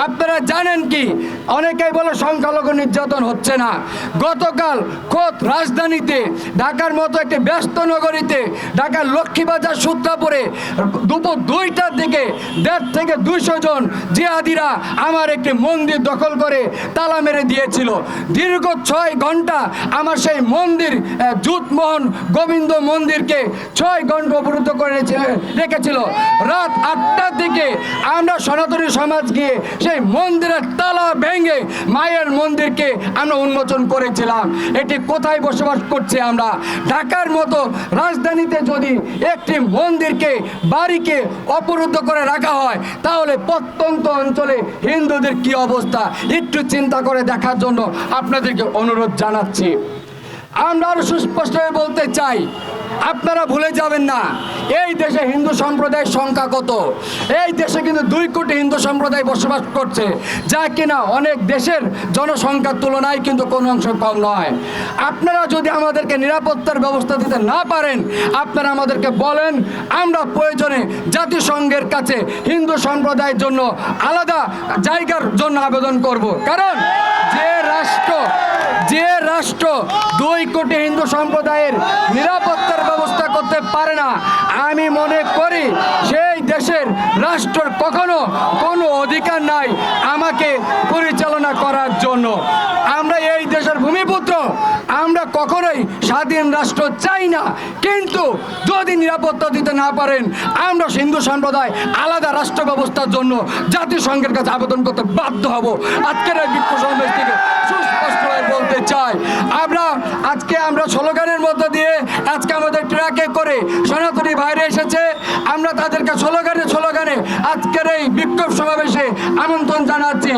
আপনারা জানেন কি? অনেকেই বলে সংখ্যালঘু নির্যাতন হচ্ছে না। গতকাল খোদ রাজধানীতে ঢাকার মতো একটি ব্যস্ত নগরীতে ঢাকার লক্ষ্মীবাজার সূত্রাপুরে দুপুর 2টার দিকে 150 থেকে 200 জন জিহাদিরা আমার একটি মন্দির দখল করে তালা মেরে দিয়েছিল। দীর্ঘ 6 ঘন্টা আমার সেই মন্দির জুতমোহন গোবিন্দ মন্দিরকে 6 ঘন্টা অবরুদ্ধ করে রেখেছিল। রাত 8টার দিকে আমরা সনাতনী সমাজ গিয়ে সেই মন্দিরের তালা ভেঙে মায়ের মন্দিরকে আমরা উন্মোচন করেছিলাম। এটি কোথায় বসবাস করছে? আমরা ঢাকার মতো রাজধানীতে যদি একটি মন্দিরকে বাড়িকে অবরুদ্ধ করে রাখা হয় তাহলে প্রত্যন্ত অঞ্চলে হিন্দুদের কি অবস্থা একটু চিন্তা করে দেখার জন্য আপনাদেরকে অনুরোধ জানাচ্ছি। আমরা আরো সুস্পষ্টভাবে বলতে চাই, আপনারা ভুলে যাবেন না এই দেশে হিন্দু সম্প্রদায়ের সংখ্যা কত। এই দেশে কিন্তু 2 কোটি হিন্দু সম্প্রদায় বসবাস করছে, যা কিনা অনেক দেশের জনসংখ্যার তুলনায় কিন্তু কোনো অংশ কম নয়। আপনারা যদি আমাদেরকে নিরাপত্তার ব্যবস্থা দিতে না পারেন, আপনারা আমাদেরকে বলেন, আমরা প্রয়োজনে জাতিসংঘের কাছে হিন্দু সম্প্রদায়ের জন্য আলাদা জায়গার জন্য আবেদন করব। কারণ যে রাষ্ট্র 2 কোটি হিন্দু সম্প্রদায়ের নিরাপত্তার ব্যবস্থা করতে পারে না, আমি মনে করি সেই দেশের রাষ্ট্রের কখনো কোনো অধিকার নাই আমাকে পরিচালনা করার জন্য। আমরা এই দেশের ভূমিপুত্র, আমরা কখনোই স্বাধীন রাষ্ট্র চাই না, কিন্তু যদি নিরাপত্তা দিতে না পারেন আমরা হিন্দু সম্প্রদায় আলাদা রাষ্ট্র ব্যবস্থার জন্য জাতিসংঘের কাছে আবেদন করতে বাধ্য হব। আজকের এই বিক্ষোভ সমাবেশ থেকে সুস্পষ্টভাবে বলতে চাই, আমরা স্লোগানের মধ্য দিয়ে আজকে আমাদের ট্রাকে করে সনাতনী বাইরে এসেছে, আমরা তাদেরকে স্লোগানে আজকের এই বিক্ষোভ সমাবেশে আমন্ত্রণ জানাচ্ছি।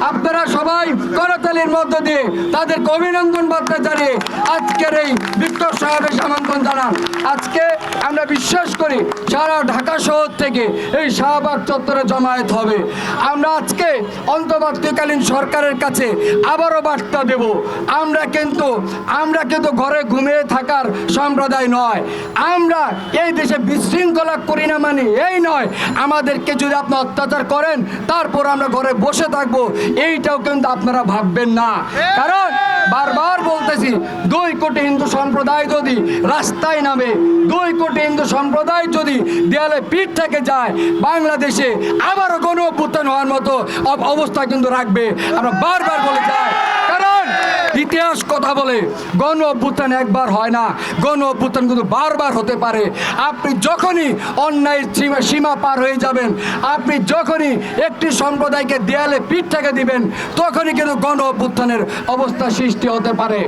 আপনারা সবাই করতালির মধ্য দিয়ে তাদেরকে অভিনন্দন বার্তা জানিয়ে আজকের এই বিক্ষোভ সমাবেশে আমন্ত্রণ জানান। আজকে আমরা বিশ্বাস করি সারা ঢাকা শহর থেকে এই শাহবাগ চত্বরে জমায়েত হবে। আমরা আজকে অন্তর্বর্তীকালীন সরকারের কাছে আবারও বার্তা দেব, আমরা কিন্তু ঘরে ঘুমিয়ে থাকার সম্প্রদায় নয়। আমরা এই দেশে বিশৃঙ্খলা করি না মানে এই নয়, আমাদেরকে যদি আপনি অত্যাচার করেন তারপর আমরা ঘরে বসে থাকবো, এইটাও কিন্তু আপনারা ভাববেন না। কারণ বারবার বলতেছি, 2 কোটি হিন্দু সম্প্রদায় যদি রাস্তায় নামে, 2 কোটি হিন্দু সম্প্রদায় যদি দেয়ালে পিঠ থেকে যায়, বাংলাদেশে আবারও গণ অভ্যুত্থান হওয়ার মতো অবস্থা কিন্তু রাখবে। আমরা বারবার বলে যাই, কারণ ইতিহাস কথা বলে গণ অভ্যুত্থান একবার হয় না, গণ অভ্যুত্থান কিন্তু বারবার হতে পারে। আপনি যখনই অন্যায়ের সীমা পার হয়ে যাবেন, আপনি যখনই একটি সম্প্রদায়কে দেয়ালে পিঠ থেকে দিবেন, তখনই কিন্তু গণ অভ্যুত্থানের অবস্থা সৃষ্টি হতে পারে।